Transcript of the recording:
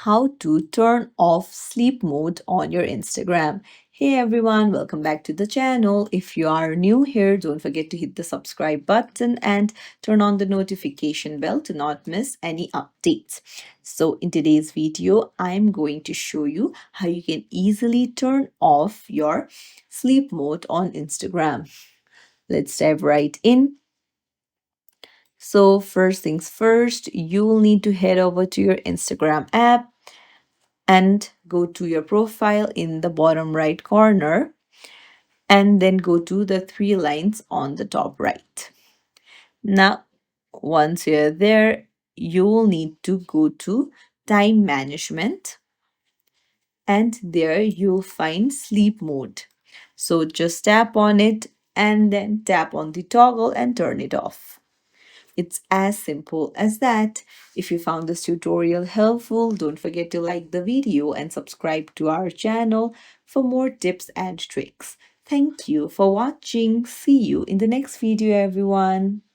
how to turn off sleep mode on your Instagram. Hey everyone, welcome back to the channel. If you are new here, don't forget to hit the subscribe button and turn on the notification bell to not miss any updates. So in today's video, I'm going to show you how you can easily turn off your sleep mode on Instagram. Let's dive right in. So first things first, you'll need to head over to your Instagram app and go to your profile in the bottom right corner and then go to the three lines on the top right. Now, once you're there, you'll need to go to time management and there you'll find sleep mode. So just tap on it and then tap on the toggle and turn it off. It's as simple as that. If you found this tutorial helpful, don't forget to like the video and subscribe to our channel for more tips and tricks. Thank you for watching. See you in the next video, everyone.